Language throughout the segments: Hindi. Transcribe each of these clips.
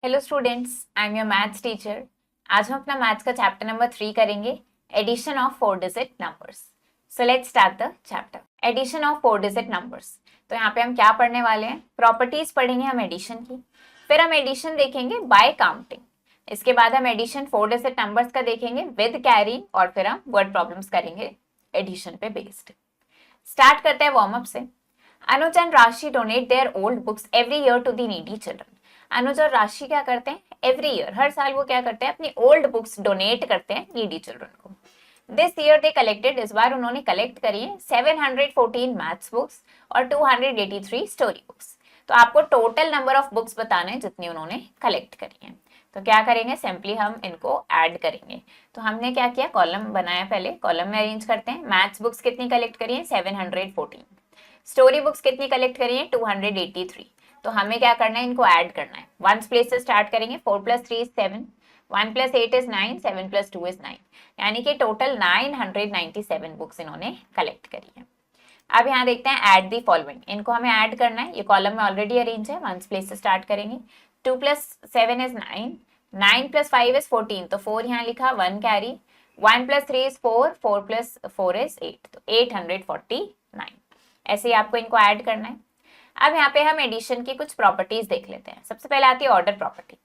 Hello students, I am your maths teacher. आज हम अपना मैथ्स का चैप्टर नंबर 3 करेंगे, addition of 4 digit numbers. So let's start the chapter, addition of 4 digit numbers. तो यहाँ पे हम क्या पढ़ने वाले हैं? प्रॉपर्टीज पढ़ेंगे हम एडिशन की, फिर हम एडिशन देखेंगे बाय काउंटिंग, इसके बाद हम एडिशन 4 डिजिट नंबर्स का देखेंगे विद कैरी, और फिर हम वर्ड प्रॉब्लम्स करेंगे एडिशन पे बेस्ड। स्टार्ट करते हैं वार्म अप से। Anuj and Rashi donate their old books every year to the needy children. Anuj और राशि क्या करते हैं? एवरी ईयर, हर साल वो क्या करते हैं? अपनी ओल्ड बुक्स डोनेट करते हैं नीडी चिल्ड्रन को। दिस ईयर दे कलेक्टेड, इस बार उन्होंने कलेक्ट करी है 714 मैथ्स बुक्स और 283 स्टोरी बुक्स। तो आपको टोटल नंबर ऑफ बुक्स बताना है जितनी उन्होंने कलेक्ट करी है। तो क्या करेंगे? सिंपली हम इनको ऐड करेंगे। तो हमने क्या किया? कॉलम बनाया, पहले कॉलम में अरेंज करते हैं। मैथ्स बुक्स कितनी कलेक्ट करी है? 714। स्टोरी बुक्स कितनी कलेक्ट करी है? 283। तो हमें क्या करना है? इनको ऐड करना है। वंस प्लेस से स्टार्ट करेंगे। 4 + 3 = 7, 1 + 8 = 9, 7 + 2 = 9, यानी कि टोटल 997 बुक्स इन्होंने कलेक्ट करी है। अब यहाँ देखते हैं ऐड दी फॉलोइंग, इनको हमें ऐड करना है। ये कॉलम में ऑलरेडी अरेंज है। वंस प्लेस से स्टार्ट करेंगे। 2 + 7 = 9, 9 + 5 = 14, तो 4 यहाँ लिखा, 1 कैरी। 1 + 3 = 4, 4 + 4 = 8, तो 849। ऐसे ही आपको इनको ऐड करना है। अब यहाँ पे हम एडिशन की कुछ प्रॉपर्टीज देख लेते हैं। सबसे पहले आती है ऑर्डर प्रॉपर्टी।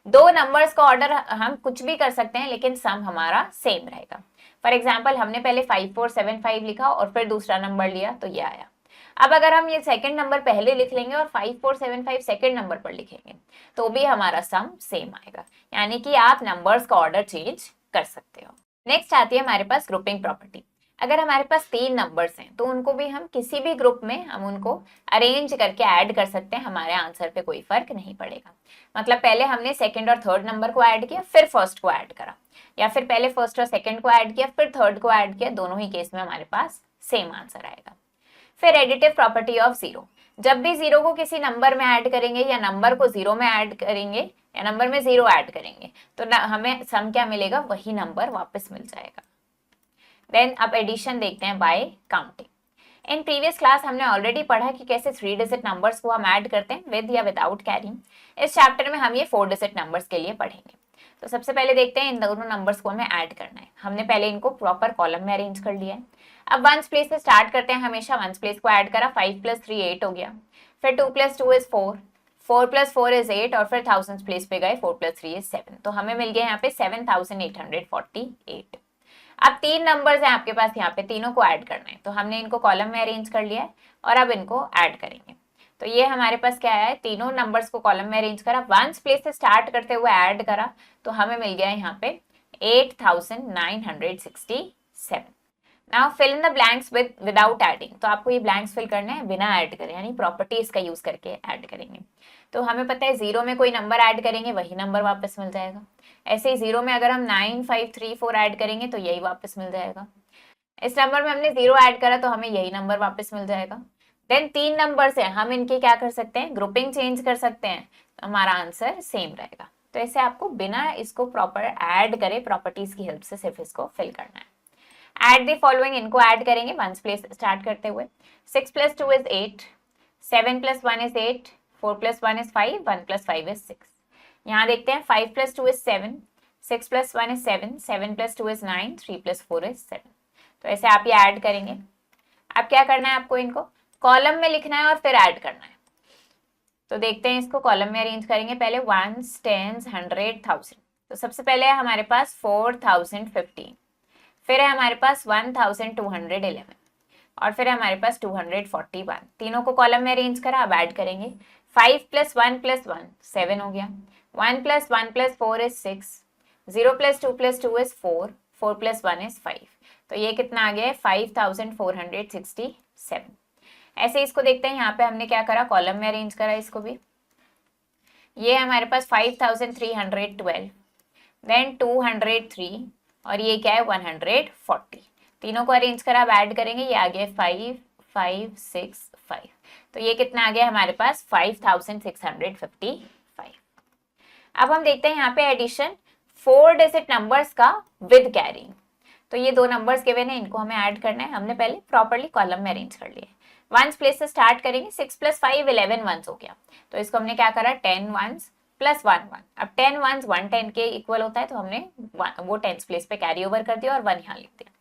दो नंबर्स का ऑर्डर हम कुछ भी कर सकते हैं, लेकिन सम हमारा सेम रहेगा। फॉर एग्जाम्पल, हमने पहले 5475 लिखा और फिर दूसरा नंबर लिया तो ये आया। अब अगर हम ये सेकंड नंबर पहले लिख लेंगे और 5475 सेकंड नंबर पर लिखेंगे तो भी हमारा सम सेम आएगा, यानी कि आप नंबर्स का ऑर्डर चेंज कर सकते हो। नेक्स्ट आती है हमारे पास ग्रुपिंग प्रॉपर्टी। अगर हमारे पास 3 नंबर्स हैं तो उनको भी हम किसी भी ग्रुप में हम उनको अरेंज करके ऐड कर सकते हैं, हमारे आंसर पे कोई फर्क नहीं पड़ेगा। मतलब पहले हमने सेकंड और थर्ड नंबर को ऐड किया, फिर फर्स्ट को ऐड करा, या फिर पहले फर्स्ट और सेकंड को ऐड किया, फिर थर्ड को ऐड किया, दोनों ही केस में हमारे पास सेम आंसर आएगा। फिर एडिटिव प्रॉपर्टी ऑफ जीरो। जब भी जीरो को किसी नंबर में ऐड करेंगे या नंबर को जीरो में ऐड करेंगे या नंबर में जीरो ऐड करेंगे तो हमें सम क्या मिलेगा? वही नंबर वापस मिल जाएगा। देन अब एडिशन देखते हैं bye counting. In previous class हमने ऑलरेडी पढ़ा कि कैसे 3 डिजिट नंबर्स को हम ऐड करते हैं विद या विदाउट कैरिंग। इस चैप्टर में हम ये 4 डिजिट नंबर्स के लिए पढ़ेंगे। तो सबसे पहले देखते हैं इन दोनों नंबर्स को हमें ऐड करना है। हमने पहले इनको प्रॉपर कॉलम में अरेंज कर लिया है। अब वंस प्लेस से स्टार्ट करते हैं, हमेशा वंस प्लेस को ऐड करा। 5 + 3 8 हो गया। फिर 2 + 2 = 4, 4 + 4 = 8, और फिर थाउजेंड्स प्लेस पे गए। 4 + 3 = 7, तो हमें मिल गया यहाँ पे 7848। अब 3 नंबर्स हैं आपके पास, यहाँ पे तीनों को ऐड करना है। तो हमने इनको कॉलम में अरेंज कर लिया है और अब इनको ऐड करेंगे। तो ये हमारे पास क्या है? तीनों नंबर्स को कॉलम में अरेंज करा, वंस प्लेस से स्टार्ट करते हुए ऐड करा, तो हमें मिल गया यहाँ पे 8967। Now fill in the blanks without adding. तो आपको ये ब्लैंक्स फिल करने हैं बिना ऐड करें, यानी प्रॉपर्टीज का यूज करके ऐड करेंगे। तो हमें पता है जीरो में कोई नंबर ऐड करेंगे वही नंबर वापस मिल जाएगा। ऐसे ही जीरो में अगर हम 9534 ऐड करेंगे तो यही वापस मिल जाएगा। इस नंबर में हमने जीरो ऐड करा तो हमें यही नंबर वापस मिल जाएगा। देन 3 नंबर्स हैं, हम इनके क्या कर सकते हैं? ग्रुपिंग चेंज कर सकते हैं, तो हमारा आंसर सेम रहेगा। तो ऐसे आपको बिना इसको प्रॉपर ऐड करे प्रॉपर्टीज की हेल्प से सिर्फ इसको फिल करना है। ऐड द फॉलोइंग, इनको ऐड करेंगे वंस प्लेस स्टार्ट करते हुए। 6 + 2 = 8, 7 + 1 = 8, 4 + 1 = 5, 1 + 5 = 6। यहाँ देखते हैं 5 + 2 = 7, 6 + 1 = 7, 7 + 2 = 9, 3 + 4 = 7। तो ऐसे आप ये ऐड करेंगे। अब क्या करना है आपको? इनको कॉलम में लिखना है और फिर ऐड करना है। तो देखते हैं, इसको कॉलम में अरेंज करेंगे। पहले वंस, टेंस, 100, 1000। तो सबसे पहले है हमारे पास 4015, फिर है हमारे पास 1211, और फिर है हमारे पास 241। तीनों को कॉलम में अरेंज करा, अब ऐड करेंगे। 5 + 1 + 1 7 हो गया। 1 + 1 + 4 = 6, 0 + 2 + 2 = 4, 4 + 1 = 5। तो ये कितना आ गया है? 5467। ऐसे इसको देखते हैं, यहाँ पे हमने क्या करा? कॉलम में अरेंज करा इसको भी। ये हमारे पास 5312, देन 203, और ये क्या है? 140। तीनों को अरेंज करा, अब ऐड करेंगे। ये आ गया 5565। तो ये कितना आ गया हमारे पास? 5655। अब हम देखते हैं यहाँ पे एडिशन 4 डिजिट नंबर्स का विद कैरिंग। तो ये दो नंबर्स गिवन है, इनको हमें ऐड करना है। हमने पहले प्रॉपर्ली कॉलम में अरेंज कर लिए। वंस प्लेस से स्टार्ट करेंगे। 6 + 5 = 11 वंस हो गया। तो इसको हमने क्या करा? 10 वंस, प्लस 1 1। अब 10 वंस 110 के इक्वल होता है, तो हमने वो टेंस प्लेस पे कैरी ओवर कर दिया और 1 यहाँ लिख दिया।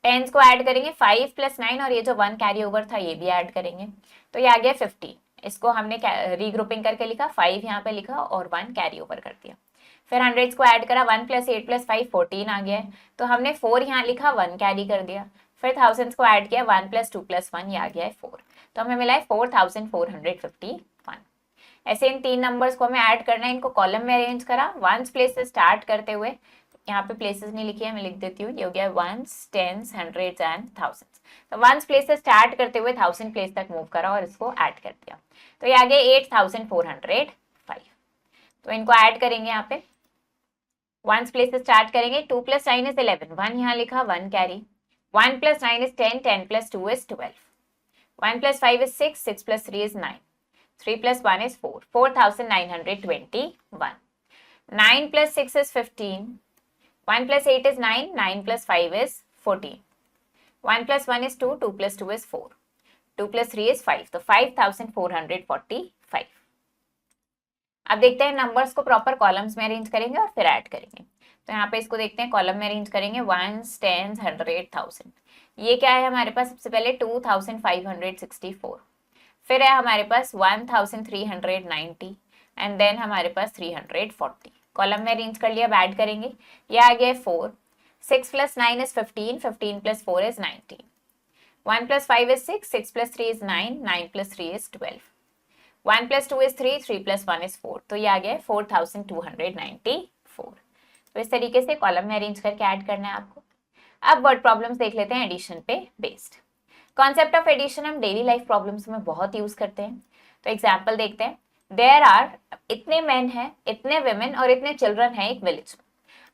टेंस को ऐड करेंगे 5 प्लस 9 और ये जो 1 कैरी ओवर था ये भी ऐड करेंगे, तो ये आ गया 15। इसको हमने रीग्रुपिंग करके लिखा, 5 यहाँ पे लिखा और 1 कैरी ओवर कर दिया। फिर 100 को ऐड करा, 1 प्लस 8 प्लस 5 14 आ गया है, तो हमने 4 यहाँ लिखा, 1 कैरी कर दिया। फिर थाउजेंड्स को ऐड किया, 1 प्लस 2 प्लस 1 ये आ गया है 4, तो हमें मिला है 4451। ऐसे इन तीन नंबर्स को हमें ऐड करना है, इनको कॉलम में अरेंज करा, वंस प्लेस से स्टार्ट करते हुए, यहाँ पे प्लेसेस नहीं लिखी है, मैं लिख देती हूँ, ये हो गया ones, tens, hundreds and thousands. तो वंस प्लेस से स्टार्ट करते हुए 1000 प्लेस तक मूव करा और इसको ऐड कर दिया, तो ये आ गया 8405। तो इनको ऐड करेंगे, यहाँ पे वंस प्लेस से स्टार्ट करेंगे, 2 प्लस 9 इज 11, 1 यहाँ लिखा, 1 carry, 1 plus 9 is 10, 10 plus 2 is 12, 1 plus 5 is 6, 6 plus 3 is 9, 3 plus 1 is 4, 4921. 9 plus 6 is 15. 1 plus 8 is 9, 9 plus 5 is 14. 1 plus 1 is 2, 2 plus 2 is 4. 2 plus 3 is 5, तो 5445। अब देखते हैं नंबर्स को प्रॉपर कॉलम्स में अरेंज करेंगे और फिर ऐड करेंगे। तो यहाँ पे इसको देखते हैं, कॉलम में अरेंज करेंगे, वंस, टेंस, 100, 1000। ये क्या है हमारे पास, सबसे पहले 2564, फिर है हमारे पास 1390 एंड देन हमारे पास 340। कॉलम में अरेंज कर लिया, अब ऐड करेंगे, ये आ गया 4, 6 plus 9 is 15, 15 plus 4 is 19, 1 plus 5 is 6, 6 plus 3 is 9, 9 plus 3 is 12, 1 plus 2 is 3, 3 plus 1 is 4, तो ये आ गया 4294। तो इस तरीके से कॉलम में अरेंज करके ऐड करना है आपको। अब वर्ड प्रॉब्लम्स देख लेते हैं एडिशन पे बेस्ड। कॉन्सेप्ट ऑफ एडिशन हम डेली लाइफ प्रॉब्लम्स में बहुत यूज करते हैं। तो एग्जाम्पल देखते हैं, देयर आर, इतने मेन हैं, इतने वेमेन और इतने चिल्ड्रन हैं एक विलेज में।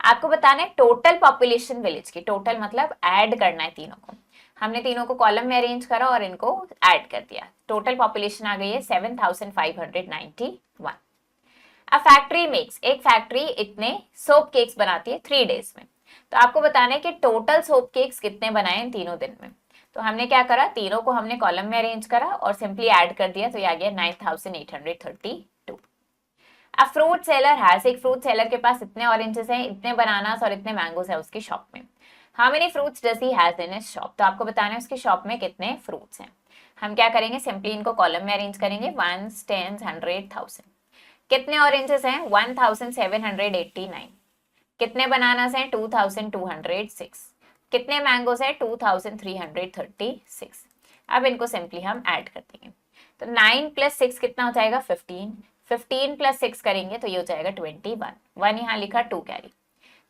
आपको बताना है टोटल पॉपुलेशन विलेज की, टोटल मतलब ऐड करना है तीनों को। हमने तीनों को कॉलम में अरेंज करा और इनको ऐड कर दिया, टोटल पॉपुलेशन आ गई है 7591। अ फैक्ट्री मेक्स, एक फैक्ट्री इतने सोप केक्स बनाती है 3 डेज में। तो आपको बताना है कि टोटल सोप केक्स कितने बनाए इन तीनों दिन में। तो हमने क्या करा, तीनों को हमने कॉलम में अरेंज करा और सिंपली ऐड कर दिया, तो ये आ गया 9832। अब फ्रूट सेलर हैज, एक फ्रूट सेलर के पास इतने ऑरेंजेस हैं, इतने बनानास और इतने मैंगोस है उसकी शॉप में। How many fruits does he has in his shop, तो आपको बताना है उसकी शॉप में कितने फ्रूट्स हैं। हम क्या करेंगे, सिंपली इनको कॉलम में अरेंज करेंगे, वंस, टेंस, 100, 1000। कितने ऑरेंजेस हैं, 1789। कितने बनानास हैं, 2206। कितने मैंगोस है, 2336। अब इनको सिंपली हम ऐड कर देंगे, तो 9 प्लस 6 कितना हो जाएगा, 15, 15 प्लस 6 करेंगे तो ये हो जाएगा 21, 1 यहाँ लिखा, 2 carry,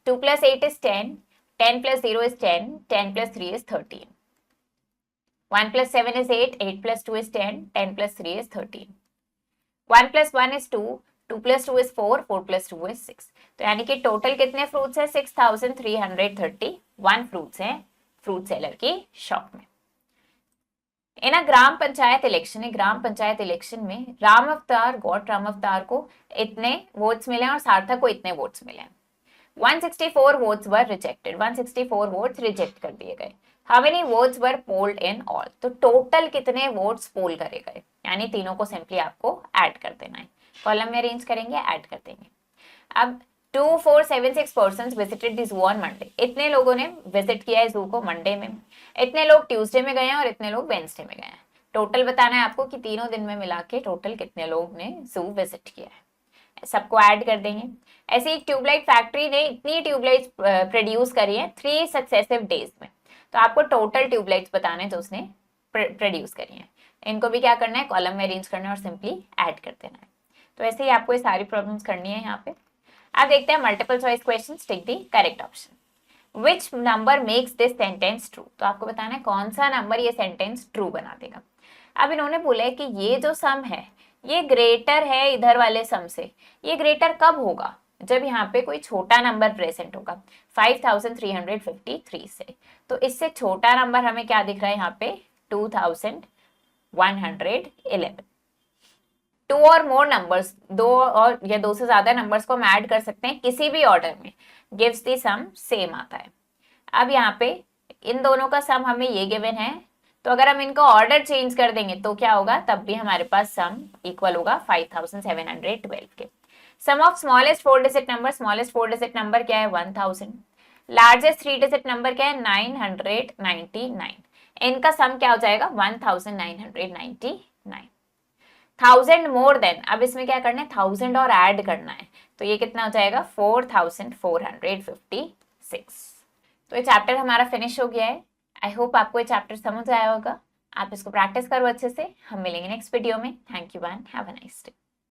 2 plus 8 is 10, 10 plus 0 is 10, 10 plus 3 is 13, 1 plus 7 is 8, 8 plus 2 is 10, 10 plus 3 is 13, 1 plus 1 is 2, 2 plus 2 is 4, 4 plus 2 is 6। तो यानी कि टोटल कितने फ्रूट्स है, 6331 फ्रूट्स हैं फ्रूट सेलर की शॉप में। इन ग्राम पंचायत इलेक्शन, ग्राम पंचायत इलेक्शन में राम अवतार को इतने वोट्स मिले और सार्थक को इतने वोट्स मिले। 164 वोट्स वर रिजेक्टेड, 164 वोट्स रिजेक्ट कर दिए गए। How many votes were polled in all, तो टोटल कितने वोट्स पोल करे गए, यानी तीनों को सिंपली आपको ऐड कर देना है। कॉलम में अरेंज करेंगे, ऐड कर देंगे। अब 2476 persons visited the zoo on Monday, इतने लोगों ने विजिट किया है जू को मंडे में, इतने लोग ट्यूसडे में गए हैं और इतने लोग वेडनेसडे में गए हैं। टोटल बताना है आपको कि तीनों दिन में मिला के टोटल कितने लोग ने जू विजिट किया है, सबको ऐड कर देंगे। ऐसे एक ट्यूबलाइट फैक्ट्री ने इतनी ट्यूबलाइट्स प्रोड्यूस करी है 3 सक्सेसिव डेज में, तो आपको टोटल ट्यूबलाइट्स बताना है जो उसने प्रोड्यूस करी है। इनको भी क्या करना है, कॉलम में अरेंज करना है और सिंपली ऐड कर देना है। तो ऐसे ही आपको ये सारी प्रॉब्लम्स करनी है यहाँ पे। अब देखते हैं multiple choice questions, tick the correct option. Which number makes this sentence true, तो आपको बताना है कौन सा नंबर ये सेंटेंस ट्रू बना देगा। अब इन्होंने बोला है कि ये जो सम है ये ग्रेटर है इधर वाले सम से। ये ग्रेटर कब होगा, जब यहाँ पे कोई छोटा नंबर प्रेजेंट होगा 5353 से। तो इससे छोटा नंबर हमें क्या दिख रहा है यहाँ पे, 2111। 2 और मोर नंबर्स, 2 और या 2 से ज्यादा नंबर्स को हम ऐड कर सकते हैं किसी भी ऑर्डर में, गिव्स द सम सेम आता है। अब यहाँ पे इन दोनों का सम हमें ये गिवन है, तो अगर हम इनको ऑर्डर चेंज कर देंगे तो क्या होगा, तब भी हमारे पास सम इक्वल होगा 5712 के। Sum of smallest 4 digit number, smallest 4 digit number क्या है 1000, लार्जेस्ट 3 डिजिट नंबर क्या है 999, इनका सम क्या हो जाएगा 1999, 1000 मोर देन, अब इसमें क्या करना है 1000 और ऐड करना है, तो ये कितना हो जाएगा 4456। तो ये चैप्टर हमारा फिनिश हो गया है। आई होप आपको ये चैप्टर समझ आया होगा, आप इसको प्रैक्टिस करो अच्छे से। हम मिलेंगे नेक्स्ट वीडियो में। Thank you and have a nice day.